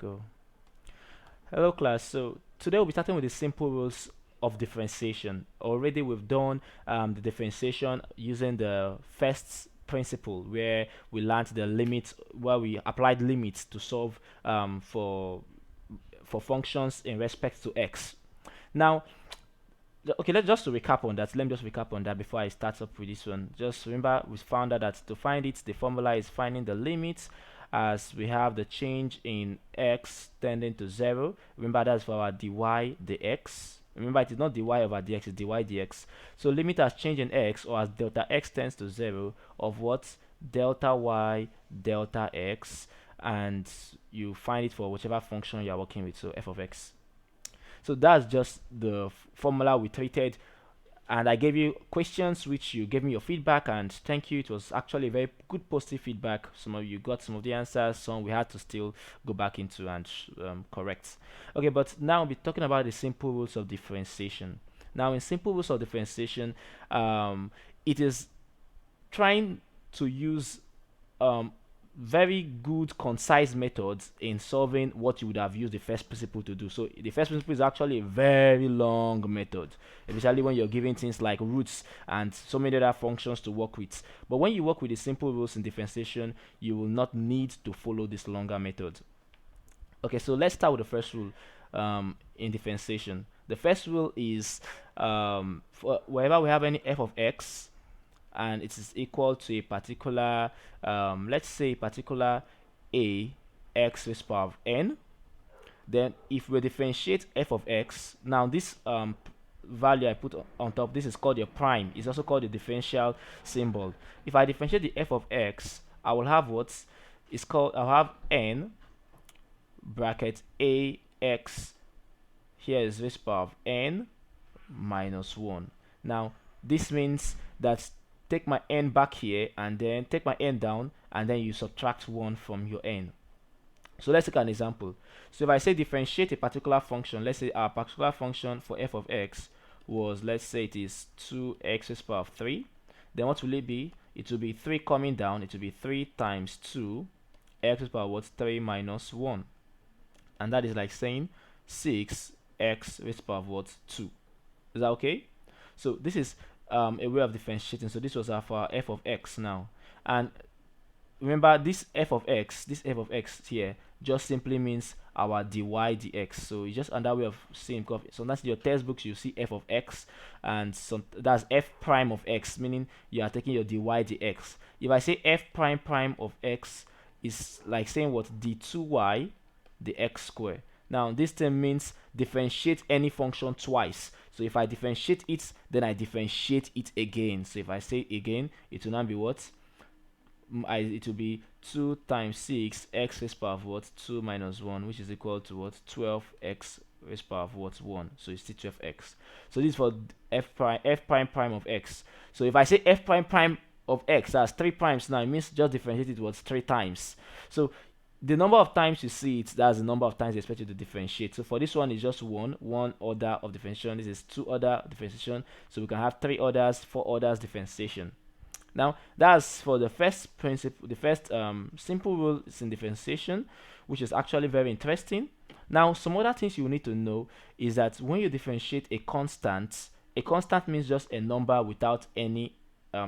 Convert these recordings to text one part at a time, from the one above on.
Go. Hello class. So today we'll be starting with the simple rules of differentiation. Already we've done the differentiation using the first principle where we learned the limits, where we applied limits to solve for functions in respect to x. Now, okay, let's just to recap on that. Let me just recap on that before I start up with this one. Just remember, we found out that to find it, the formula is finding the limits as we have the change in x tending to 0. Remember, that's for our dy dx. Remember, it is not dy over dx, it's dy dx. So limit as change in x, or as delta x tends to 0, of what? Delta y delta x, and you find it for whichever function you are working with, so f of x. So that's just the formula we treated, and I gave you questions which you gave me your feedback, and thank you. It was actually very good positive feedback. Some of you got some of the answers, some we had to still go back into and correct. Okay, but now we'll be talking about the simple rules of differentiation. Now in simple rules of differentiation, it is trying to use um, very good concise methods in solving what you would have used the first principle to do. So the first principle is actually a very long method, especially when you're given things like roots and so many other functions to work with. But when you work with the simple rules in differentiation, you will not need to follow this longer method. Okay, so let's start with the first rule in differentiation. The first rule is for wherever we have any f of x and it is equal to a particular let's say particular a x raised to the power of n, then if we differentiate f of x, now this value I put on top, this is called your prime. It's also called the differential symbol. If I differentiate the f of x, I will have what is called, I'll have n bracket a x, here is raised to the power of n minus 1. Now this means that take my n back here and then take my n down, and then you subtract 1 from your n. So let's take an example. So if I say differentiate a particular function, let's say our particular function for f of x was, let's say it is 2x raised to the power of 3, then what will it be? It will be 3 coming down, it will be 3 times 2 x raised to the power of what? 3 minus 1, and that is like saying 6x raised to the power of what? 2. Is that okay? So this is a way of differentiating. So this was for f of x now, and remember this f of x here just simply means our dy dx. So it's just another way of seeing, because sometimes in your textbooks you see f of x and that's f prime of x, meaning you are taking your dy dx. If I say f prime prime of x, is like saying what? d2y the x square. Now this term means differentiate any function twice. So if I differentiate it, then I differentiate it again. So if I say again, it will now be what? It will be 2 times 6 x raised to the power of what? 2 minus 1, which is equal to what? 12x raised to the power of what? 1. So it's still 12x. So this is for f prime prime of x. So if I say f prime prime of x, that's 3 primes now. It means just differentiate it was 3 times. So the number of times you see it, that's the number of times you expect you to differentiate. So for this one is just one order of differentiation. This is 2 order differentiation. So we can have 3 orders, 4 orders differentiation. Now that's for the first principle, the first simple rule is in differentiation, which is actually very interesting. Now some other things you need to know is that when you differentiate a constant means just a number without any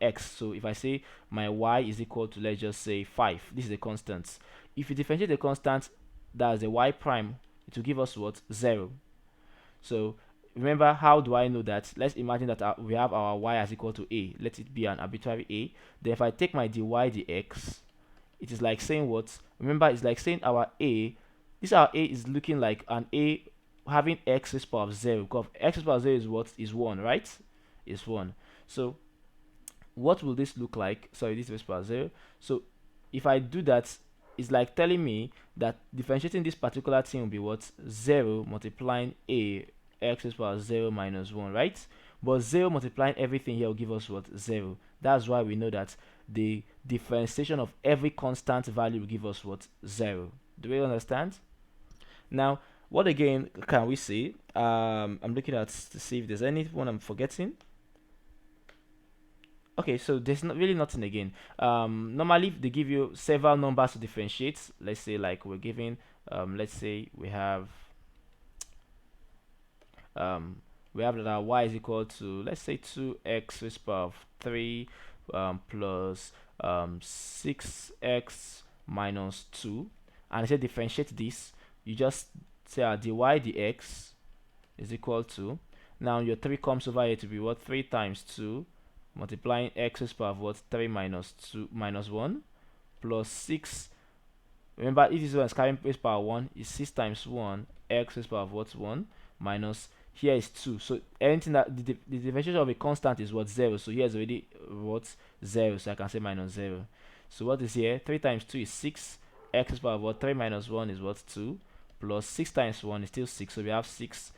x. So if I say my y is equal to, let's just say 5, this is a constant. If you differentiate the constant, that's a y prime, it will give us what? 0. So remember, how do I know that? Let's imagine that we have our y as equal to a. Let it be an arbitrary a. Then if I take my dy dx, it is like saying what? Remember, it's like saying our a, this our a is looking like an a having x raised to the power of 0, because x raised to the power of 0 is what? Is 1, right? Is 1. So what will this look like? Sorry, this is raised to the power of 0. So if I do that, it's like telling me that differentiating this particular thing will be what? 0 multiplying a x raised to the power of 0 minus 1, right? But 0 multiplying everything here will give us what? 0. That's why we know that the differentiation of every constant value will give us what? 0. Do we understand? Now, what again can we see? I'm looking at to see if there's anyone I'm forgetting. Okay, so there's not really nothing again. Normally they give you several numbers to differentiate. Let's say like we're given let's say um, we have that our y is equal to, let's say, 2x raised to the power of 3 plus 6x minus 2. And I say differentiate this. You just say our dy dx is equal to, now your 3 comes over here to be what? 3 times 2 multiplying x raised to the power of what? 3 minus 2 minus 1 plus 6. Remember, if this one is carrying raised power 1, is 6 times 1 x raised to the power of what? 1 minus, here is 2. So anything that the differentiation of a constant is what? 0. So here is already what? 0. So I can say minus 0. So what is here? 3 times 2 is 6. X raised to the power of what? 3 minus 1 is what? 2. Plus 6 times 1 is still 6. So we have 6.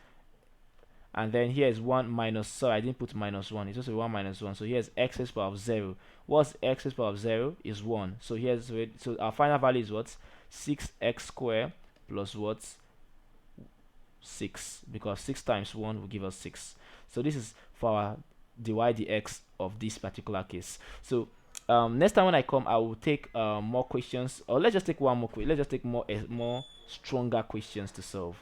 And then here is 1 minus, sorry, I didn't put minus 1. It's also 1 minus 1. So here's x raised to the power of 0. What's x raised to the power of 0? Is 1. So here's, so our final value is what? 6x squared plus what? 6. Because 6 times 1 will give us 6. So this is for our dy dx of this particular case. So next time when I come, I will take more questions, or let's just take one more. Let's just take more stronger questions to solve.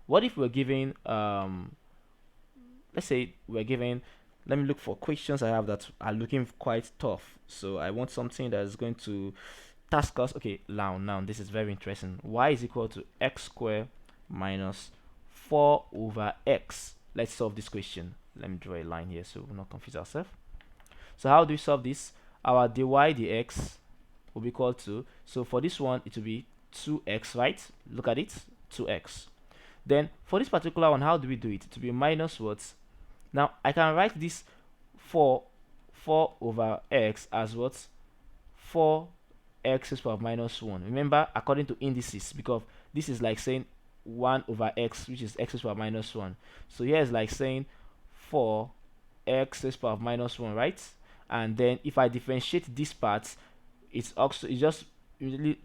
What if we're given, let's say we're given, let me look for questions I have that are looking quite tough. So I want something that is going to task us. Okay, now this is very interesting. Y is equal to x squared minus 4 over x. Let's solve this question. Let me draw a line here so we'll not confuse ourselves. So how do we solve this? Our dy dx will be equal to, so for this one it will be 2x, right? Look at it, 2x. Then for this particular one, how do we do it? To be minus what? Now I can write this 4 over x as what? 4x raised to the power of minus 1. Remember, according to indices, because this is like saying 1 over x, which is x raised to the power of minus 1. So here is like saying 4x raised to the power of minus 1, right? And then if I differentiate this part, it's just usually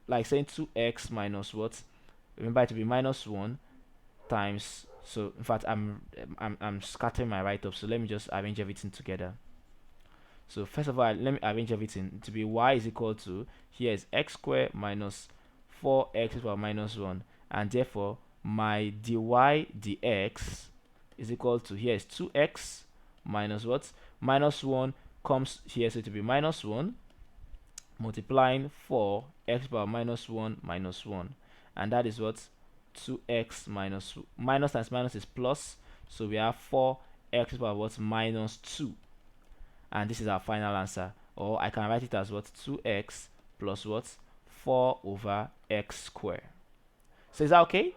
like saying 2x minus what? Remember it to be minus 1 times, so in fact I'm scattering my write-up, so let me just arrange everything together. So first of all, let me arrange everything to be y is equal to, here is x squared minus 4x to the power minus 1, and therefore my dy dx is equal to, here is 2x minus what? Minus 1 comes here, so it will be minus 1 multiplying 4x to the power minus 1 minus 1, and that is what? 2x minus times minus is plus, so we have 4x to the power what? Minus 2, and this is our final answer. Or I can write it as what? 2x plus what? 4 over x squared. So is that okay?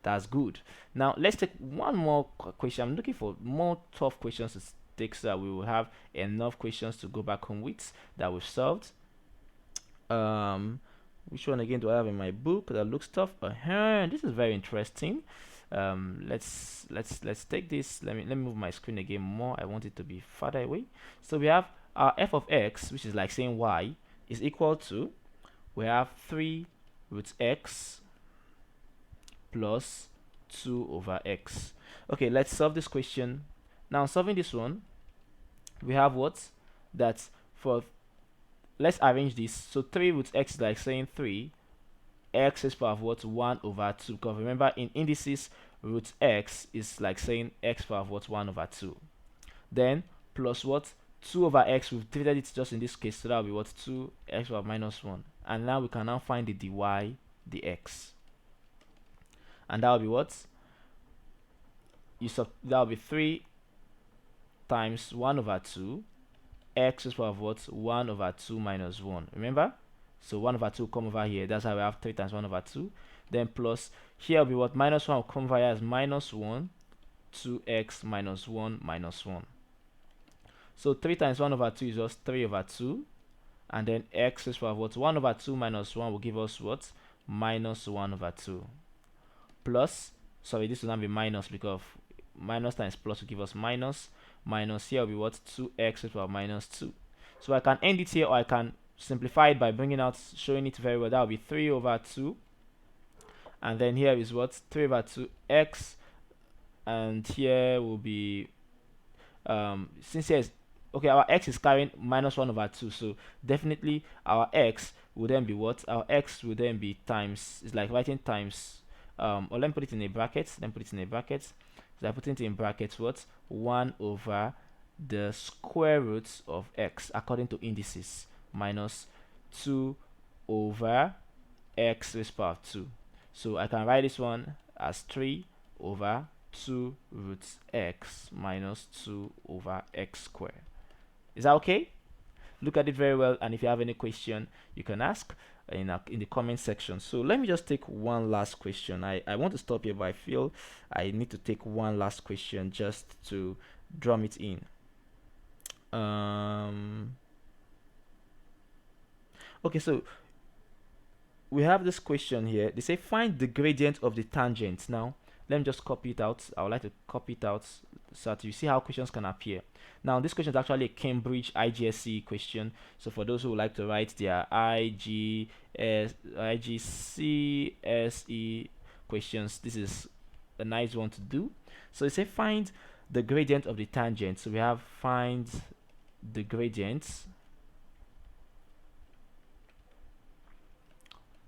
That's good. Now let's take one more question. I'm looking for more tough questions to take so that we will have enough questions to go back home with that we've solved. Which one again do I have in my book that looks tough? This is very interesting. Let's take this. Let me move my screen again more. I want it to be farther away. So we have our f of x, which is like saying y, is equal to, we have 3 root x plus 2 over x. Okay, let's solve this question. Now solving this one, we have what? That for, let's arrange this. So 3 root x is like saying 3 x is power of what? 1 over 2. Because remember, in indices, root x is like saying x power of what? 1 over 2. Then plus what? 2 over x. We've treated it just in this case, so that will be what? 2x power minus 1. And now we can now find the dy dx, and that will be what? That will be 3 times 1 over 2 x is power of what? 1 over 2 minus 1. Remember? So 1 over 2 come over here. That's how we have 3 times 1 over 2. Then plus, here will be what? Minus 1 will come over here as minus 1, 2x minus 1 minus 1. So 3 times 1 over 2 is just 3 over 2. And then x is power of what? 1 over 2 minus 1 will give us what? Minus 1 over 2. Plus, sorry, this will not be minus because minus times plus will give us minus. Minus here will be what? 2x is power minus 2. So I can end it here, or I can simplify it by bringing out, showing it very well. That will be 3 over 2. And then here is what? 3 over 2x. And here will be, since here is, okay, our x is carrying minus 1 over 2. So definitely our x will then be what? Our x will then be times, it's like writing times, or let me put it in a bracket, so I put it in brackets what? 1 over the square root of x according to indices minus 2 over x raised to the power of 2. So I can write this one as 3 over 2 roots x minus 2 over x squared. Is that okay? Look at it very well, and if you have any question, you can ask in the comment section. So let me just take one last question. I want to stop here, but I feel I need to take one last question just to drum it in. Okay, so we have this question here. They say find the gradient of the tangent. Now let me just copy it out. I would like to copy it out so that you see how questions can appear. Now this question is actually a Cambridge IGCSE question, so for those who would like to write their IGCSE questions, this is a nice one to do. So they say find the gradient of the tangent. So we have find the gradient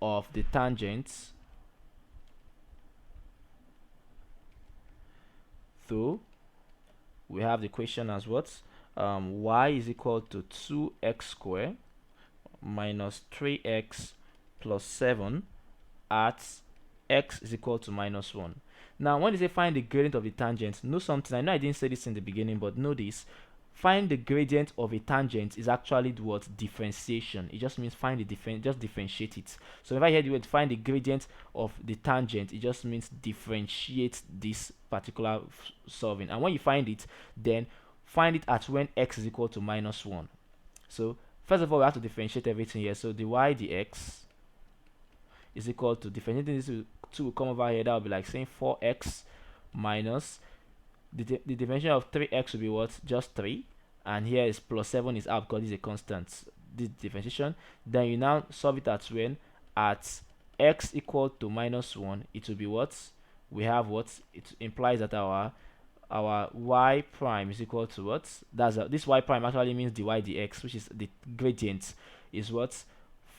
of the tangent through, we have the question as what? Y is equal to 2x squared minus 3x plus 7 at x is equal to minus 1. Now when they say find the gradient of the tangent, know something. I know I didn't say this in the beginning, but know this. Find the gradient of a tangent is actually what? Differentiation. It just means find the just differentiate it. So if I hear the word find the gradient of the tangent, it just means differentiate this particular solving. And when you find it, then find it at when x is equal to minus 1. So first of all, we have to differentiate everything here. So dy dx is equal to, differentiating this 2 will come over here, that will be like saying 4x minus the differentiation of 3x will be what? Just 3, and here is plus 7 is out because it's a constant, this differentiation. Then you now solve it at when? At x equal to minus 1, it will be what? We have what? It implies that our y prime is equal to what? This y prime actually means dy dx, which is the gradient, is what?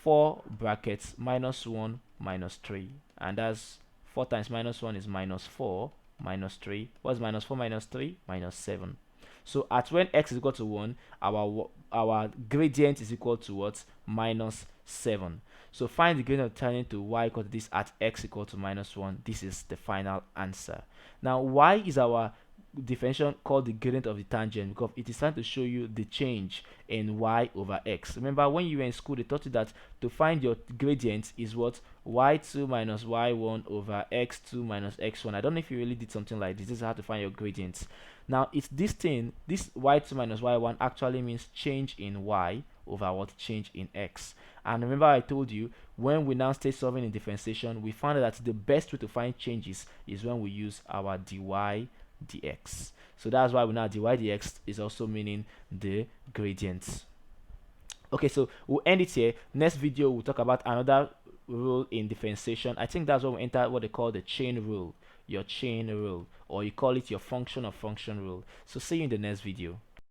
4 brackets minus 1 minus 3, and that's 4 times minus 1 is minus 4 minus 3. What's minus 4 minus 3? Minus 7. So at when x is equal to 1, our gradient is equal to what? Minus 7. So find the gradient of turning to y equal to this at x equal to minus 1. This is the final answer. Now y is our differential called the gradient of the tangent because it is trying to show you the change in y over x. Remember when you were in school, they taught you that to find your gradient is what? Y2 minus y1 over x2 minus x1. I don't know if you really did something like this. This is how to find your gradients. Now it's this thing, this y2 minus y1 actually means change in y over what? Change in x. And remember I told you, when we now start solving in differentiation, we found that the best way to find changes is when we use our dy dx. So that's why we now dy dx is also meaning the gradient. Okay, so we'll end it here. Next video we'll talk about another rule in differentiation. I think that's when we enter what they call the chain rule, your chain rule, or you call it your function of function rule. So see you in the next video.